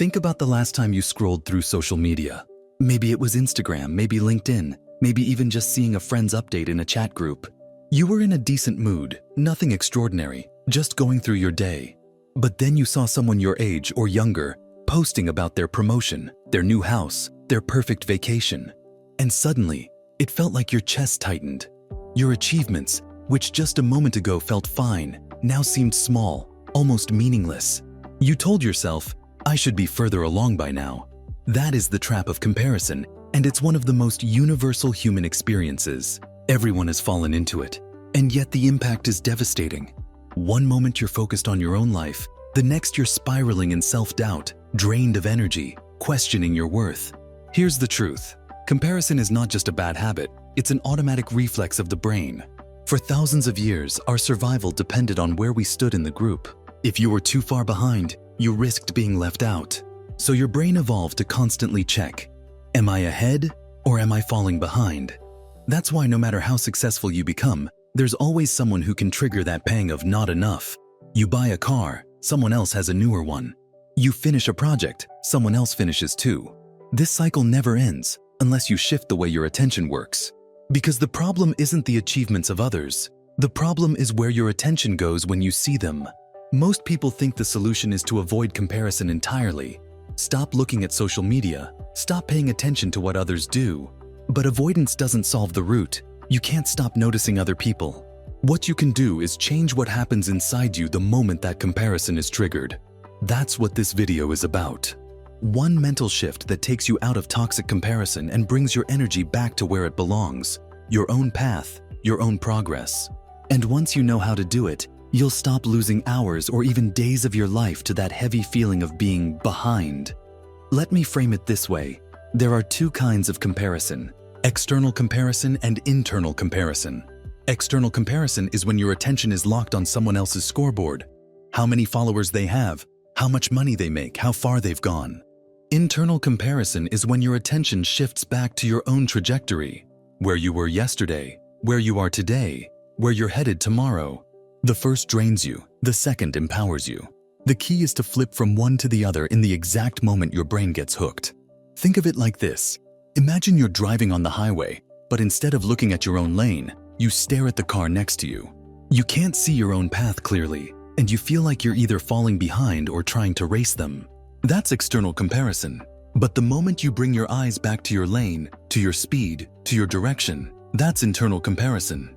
Think about the last time you scrolled through social media. Maybe it was Instagram, maybe LinkedIn, maybe even just seeing a friend's update in a chat group. You were in a decent mood, nothing extraordinary, just going through your day. But then you saw someone your age or younger posting about their promotion, their new house, their perfect vacation. And suddenly, it felt like your chest tightened. Your achievements, which just a moment ago felt fine, now seemed small, almost meaningless. You told yourself, I should be further along by now. That is the trap of comparison, and it's one of the most universal human experiences. Everyone has fallen into it, and yet the impact is devastating. One moment you're focused on your own life, the next you're spiraling in self-doubt, drained of energy, questioning your worth. Here's the truth. Comparison is not just a bad habit, it's an automatic reflex of the brain. For thousands of years, our survival depended on where we stood in the group. If you were too far behind, you risked being left out. So your brain evolved to constantly check, am I ahead or am I falling behind? That's why no matter how successful you become, there's always someone who can trigger that pang of not enough. You buy a car, someone else has a newer one. You finish a project, someone else finishes too. This cycle never ends unless you shift the way your attention works. Because the problem isn't the achievements of others. The problem is where your attention goes when you see them. Most people think the solution is to avoid comparison entirely. Stop looking at social media. Stop paying attention to what others do. But avoidance doesn't solve the root. You can't stop noticing other people. What you can do is change what happens inside you the moment that comparison is triggered. That's what this video is about. One mental shift that takes you out of toxic comparison and brings your energy back to where it belongs. Your own path, your own progress. And once you know how to do it, you'll stop losing hours or even days of your life to that heavy feeling of being behind. Let me frame it this way. There are two kinds of comparison: external comparison and internal comparison. External comparison is when your attention is locked on someone else's scoreboard. How many followers they have, how much money they make, how far they've gone. Internal comparison is when your attention shifts back to your own trajectory, where you were yesterday, where you are today, where you're headed tomorrow. The first drains you, the second empowers you. The key is to flip from one to the other in the exact moment your brain gets hooked. Think of it like this. Imagine you're driving on the highway, but instead of looking at your own lane, you stare at the car next to you. You can't see your own path clearly, and you feel like you're either falling behind or trying to race them. That's external comparison. But the moment you bring your eyes back to your lane, to your speed, to your direction, that's internal comparison.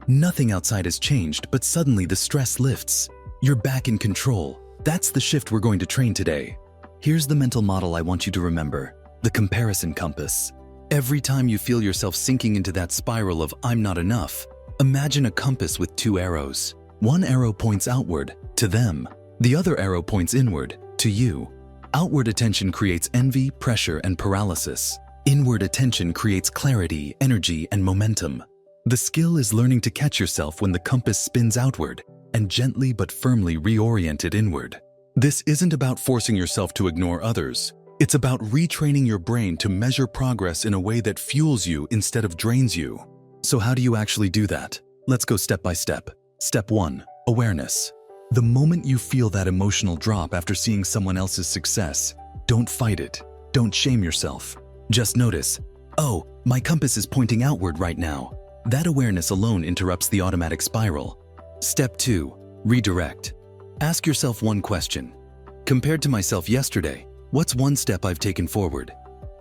Nothing outside has changed, but suddenly the stress lifts. You're back in control. That's the shift we're going to train today. Here's the mental model I want you to remember: the comparison compass. Every time you feel yourself sinking into that spiral of I'm not enough, imagine a compass with two arrows. One arrow points outward, to them. The other arrow points inward, to you. Outward attention creates envy, pressure, and paralysis. Inward attention creates clarity, energy, and momentum. The skill is learning to catch yourself when the compass spins outward and gently but firmly reorient it inward. This isn't about forcing yourself to ignore others. It's about retraining your brain to measure progress in a way that fuels you instead of drains you. So how do you actually do that? Let's go step by step. Step 1. Awareness. The moment you feel that emotional drop after seeing someone else's success, don't fight it. Don't shame yourself. Just notice, oh, my compass is pointing outward right now. That awareness alone interrupts the automatic spiral. Step 2. Redirect. Ask yourself one question. Compared to myself yesterday, what's one step I've taken forward?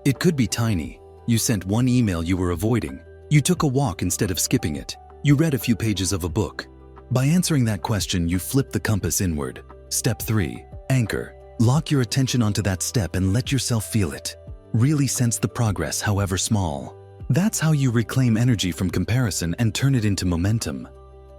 It could be tiny. You sent one email you were avoiding. You took a walk instead of skipping it. You read a few pages of a book. By answering that question, you flip the compass inward. Step 3. Anchor. Lock your attention onto that step and let yourself feel it. Really sense the progress, however small. That's how you reclaim energy from comparison and turn it into momentum.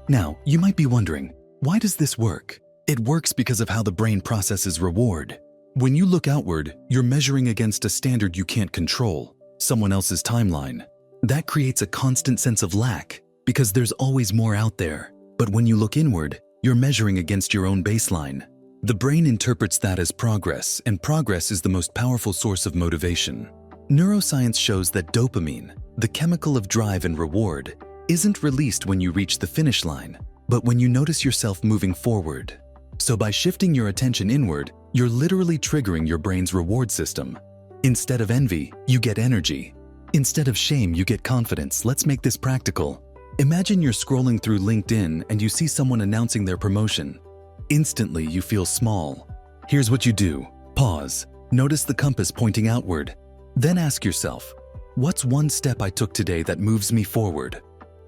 Now, you might be wondering, why does this work? It works because of how the brain processes reward. When you look outward, you're measuring against a standard you can't control, someone else's timeline. That creates a constant sense of lack because there's always more out there. But when you look inward, you're measuring against your own baseline. The brain interprets that as progress, and progress is the most powerful source of motivation. Neuroscience shows that dopamine, the chemical of drive and reward, isn't released when you reach the finish line, but when you notice yourself moving forward. So by shifting your attention inward, you're literally triggering your brain's reward system. Instead of envy, you get energy. Instead of shame, you get confidence. Let's make this practical. Imagine you're scrolling through LinkedIn and you see someone announcing their promotion. Instantly, you feel small. Here's what you do. Pause. Notice the compass pointing outward. Then ask yourself, what's one step I took today that moves me forward?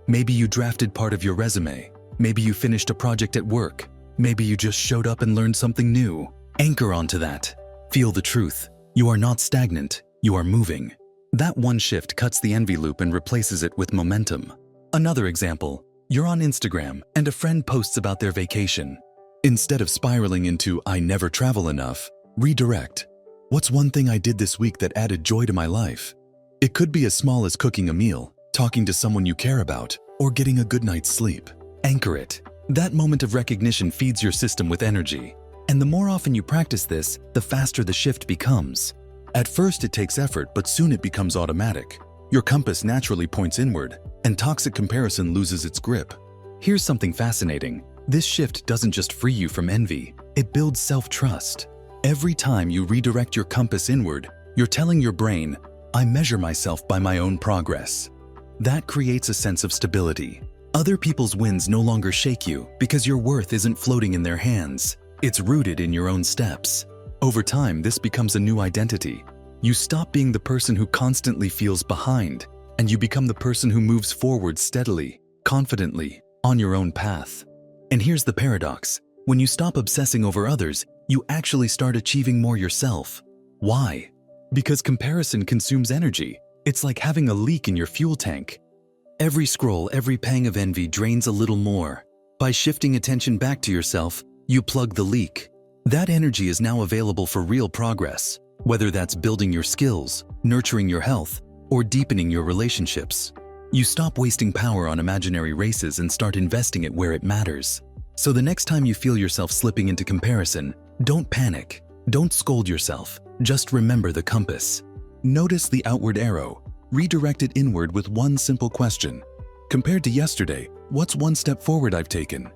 Maybe you drafted part of your resume. Maybe you finished a project at work. Maybe you just showed up and learned something new. Anchor onto that. Feel the truth. You are not stagnant. You are moving. That one shift cuts the envy loop and replaces it with momentum. Another example, you're on Instagram and a friend posts about their vacation. Instead of spiraling into "I never travel enough," redirect. What's one thing I did this week that added joy to my life? It could be as small as cooking a meal, talking to someone you care about, or getting a good night's sleep. Anchor it. That moment of recognition feeds your system with energy. And the more often you practice this, the faster the shift becomes. At first it takes effort, but soon it becomes automatic. Your compass naturally points inward, and toxic comparison loses its grip. Here's something fascinating. This shift doesn't just free you from envy, it builds self-trust. Every time you redirect your compass inward, you're telling your brain, "I measure myself by my own progress." That creates a sense of stability. Other people's wins no longer shake you because your worth isn't floating in their hands. It's rooted in your own steps. Over time, this becomes a new identity. You stop being the person who constantly feels behind, and you become the person who moves forward steadily, confidently, on your own path. And here's the paradox. When you stop obsessing over others, you actually start achieving more yourself. Why? Because comparison consumes energy. It's like having a leak in your fuel tank. Every scroll, every pang of envy drains a little more. By shifting attention back to yourself, you plug the leak. That energy is now available for real progress, whether that's building your skills, nurturing your health, or deepening your relationships. You stop wasting power on imaginary races and start investing it where it matters. So the next time you feel yourself slipping into comparison, don't panic. Don't scold yourself. Just remember the compass. Notice the outward arrow. Redirect it inward with one simple question. Compared to yesterday, what's one step forward I've taken?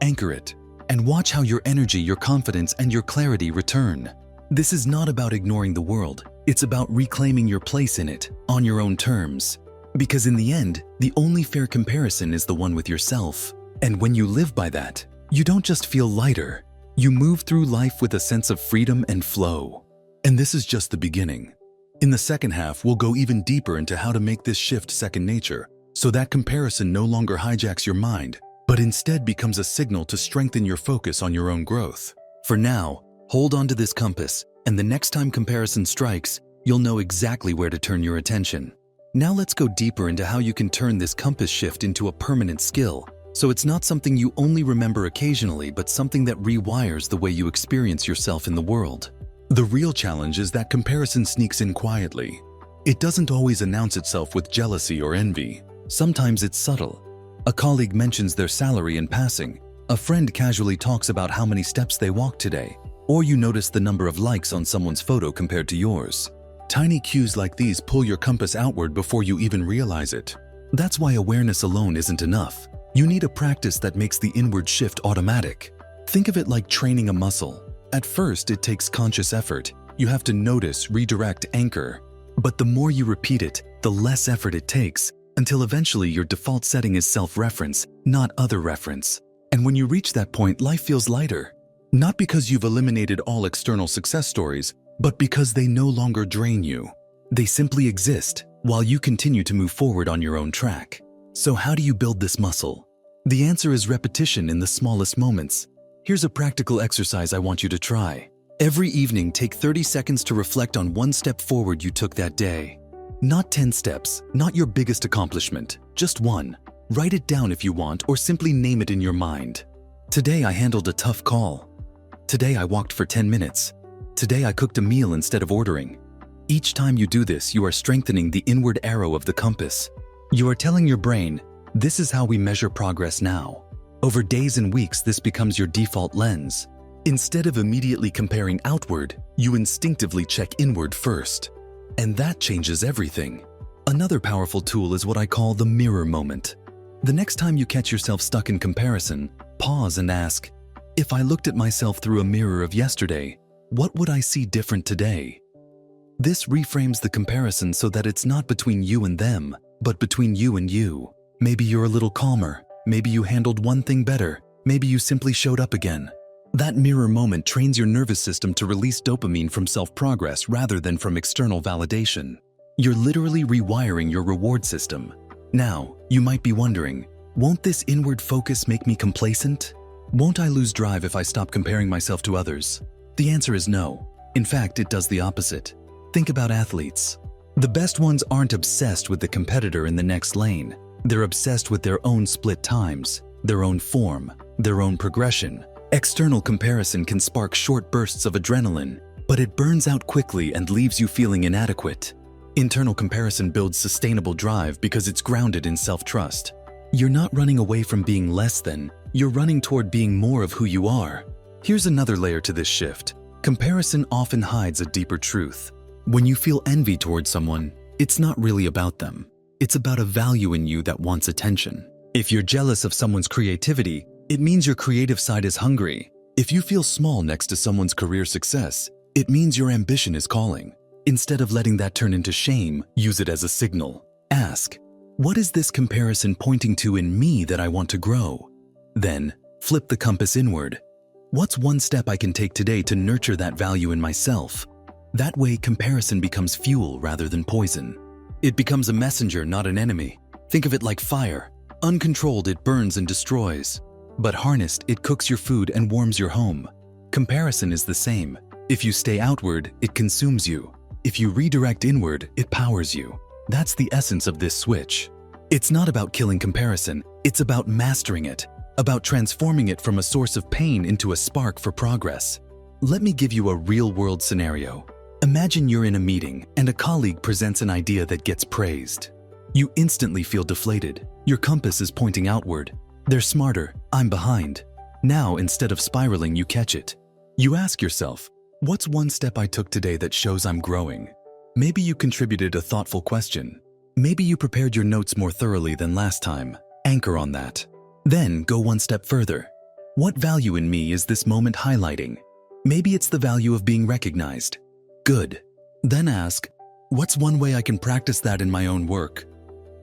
Anchor it, and watch how your energy, your confidence, and your clarity return. This is not about ignoring the world. It's about reclaiming your place in it, on your own terms. Because in the end, the only fair comparison is the one with yourself. And when you live by that, you don't just feel lighter. You move through life with a sense of freedom and flow. And this is just the beginning. In the second half, we'll go even deeper into how to make this shift second nature, so that comparison no longer hijacks your mind, but instead becomes a signal to strengthen your focus on your own growth. For now, hold on to this compass, and the next time comparison strikes, you'll know exactly where to turn your attention. Now let's go deeper into how you can turn this compass shift into a permanent skill, so it's not something you only remember occasionally, but something that rewires the way you experience yourself in the world. The real challenge is that comparison sneaks in quietly. It doesn't always announce itself with jealousy or envy. Sometimes it's subtle. A colleague mentions their salary in passing. A friend casually talks about how many steps they walked today. Or you notice the number of likes on someone's photo compared to yours. Tiny cues like these pull your compass outward before you even realize it. That's why awareness alone isn't enough. You need a practice that makes the inward shift automatic. Think of it like training a muscle. At first, it takes conscious effort. You have to notice, redirect, anchor. But the more you repeat it, the less effort it takes, until eventually your default setting is self-reference, not other reference. And when you reach that point, life feels lighter. Not because you've eliminated all external success stories, but because they no longer drain you. They simply exist, while you continue to move forward on your own track. So how do you build this muscle? The answer is repetition in the smallest moments. Here's a practical exercise I want you to try. Every evening, take 30 seconds to reflect on one step forward you took that day. Not 10 steps, not your biggest accomplishment, just one. Write it down if you want, or simply name it in your mind. Today I handled a tough call. Today I walked for 10 minutes. Today I cooked a meal instead of ordering. Each time you do this, you are strengthening the inward arrow of the compass. You are telling your brain, this is how we measure progress now. Over days and weeks, this becomes your default lens. Instead of immediately comparing outward, you instinctively check inward first. And that changes everything. Another powerful tool is what I call the mirror moment. The next time you catch yourself stuck in comparison, pause and ask, If I looked at myself through a mirror of yesterday, what would I see different today? This reframes the comparison so that it's not between you and them, but between you and you. Maybe you're a little calmer. Maybe you handled one thing better. Maybe you simply showed up again. That mirror moment trains your nervous system to release dopamine from self-progress rather than from external validation. You're literally rewiring your reward system. Now, you might be wondering, won't this inward focus make me complacent? Won't I lose drive if I stop comparing myself to others? The answer is no. In fact, it does the opposite. Think about athletes. The best ones aren't obsessed with the competitor in the next lane. They're obsessed with their own split times, their own form, their own progression. External comparison can spark short bursts of adrenaline, but it burns out quickly and leaves you feeling inadequate. Internal comparison builds sustainable drive because it's grounded in self-trust. You're not running away from being less than, you're running toward being more of who you are. Here's another layer to this shift. Comparison often hides a deeper truth. When you feel envy towards someone, it's not really about them. It's about a value in you that wants attention. If you're jealous of someone's creativity, it means your creative side is hungry. If you feel small next to someone's career success, it means your ambition is calling. Instead of letting that turn into shame, use it as a signal. Ask, what is this comparison pointing to in me that I want to grow? Then, flip the compass inward. What's one step I can take today to nurture that value in myself? That way, comparison becomes fuel rather than poison. It becomes a messenger, not an enemy. Think of it like fire. Uncontrolled, it burns and destroys. But harnessed, it cooks your food and warms your home. Comparison is the same. If you stay outward, it consumes you. If you redirect inward, it powers you. That's the essence of this switch. It's not about killing comparison. It's about mastering it, about transforming it from a source of pain into a spark for progress. Let me give you a real-world scenario. Imagine you're in a meeting and a colleague presents an idea that gets praised. You instantly feel deflated. Your compass is pointing outward. They're smarter, I'm behind. Now, instead of spiraling, you catch it. You ask yourself, what's one step I took today that shows I'm growing? Maybe you contributed a thoughtful question. Maybe you prepared your notes more thoroughly than last time. Anchor on that. Then go one step further. What value in me is this moment highlighting? Maybe it's the value of being recognized. Good. Then ask, what's one way I can practice that in my own work?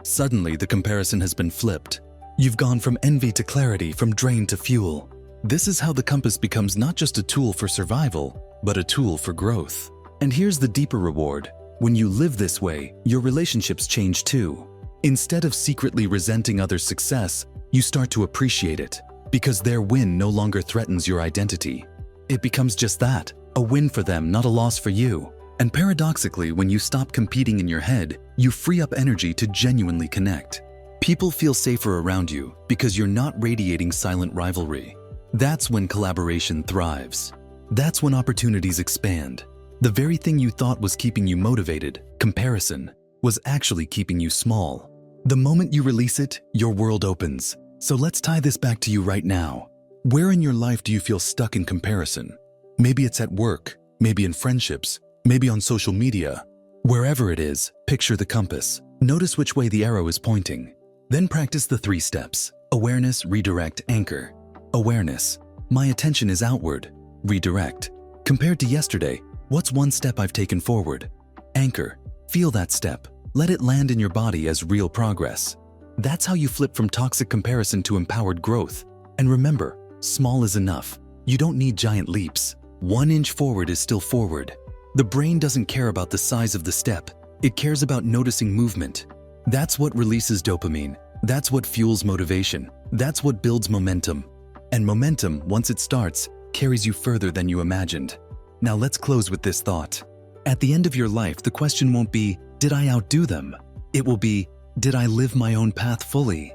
Suddenly, the comparison has been flipped. You've gone from envy to clarity, from drain to fuel. This is how the compass becomes not just a tool for survival, but a tool for growth. And here's the deeper reward. When you live this way, your relationships change too. Instead of secretly resenting others' success, you start to appreciate it, because their win no longer threatens your identity. It becomes just that, a win for them, not a loss for you. And paradoxically, when you stop competing in your head, you free up energy to genuinely connect. People feel safer around you because you're not radiating silent rivalry. That's when collaboration thrives. That's when opportunities expand. The very thing you thought was keeping you motivated, comparison, was actually keeping you small. The moment you release it, your world opens. So let's tie this back to you right now. Where in your life do you feel stuck in comparison? Maybe it's at work, maybe in friendships, maybe on social media. Wherever it is, picture the compass. Notice which way the arrow is pointing. Then practice the 3 steps: awareness, redirect, anchor. Awareness. My attention is outward. Redirect. Compared to yesterday, what's one step I've taken forward? Anchor. Feel that step. Let it land in your body as real progress. That's how you flip from toxic comparison to empowered growth. And remember, small is enough. You don't need giant leaps. 1 inch forward is still forward. The brain doesn't care about the size of the step. It cares about noticing movement. That's what releases dopamine. That's what fuels motivation. That's what builds momentum. And momentum, once it starts, carries you further than you imagined. Now let's close with this thought. At the end of your life, the question won't be, did I outdo them? It will be, did I live my own path fully?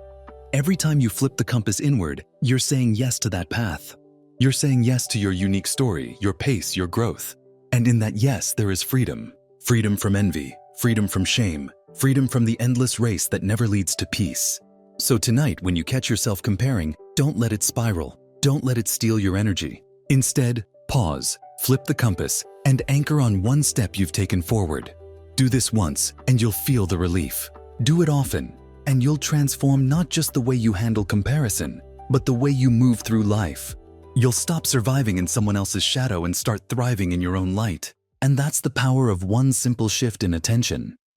Every time you flip the compass inward, you're saying yes to that path. You're saying yes to your unique story, your pace, your growth. And in that yes, there is freedom. Freedom from envy, freedom from shame, freedom from the endless race that never leads to peace. So tonight, when you catch yourself comparing, don't let it spiral. Don't let it steal your energy. Instead, pause, flip the compass, and anchor on one step you've taken forward. Do this once, and you'll feel the relief. Do it often, and you'll transform not just the way you handle comparison, but the way you move through life. You'll stop surviving in someone else's shadow and start thriving in your own light. And that's the power of one simple shift in attention.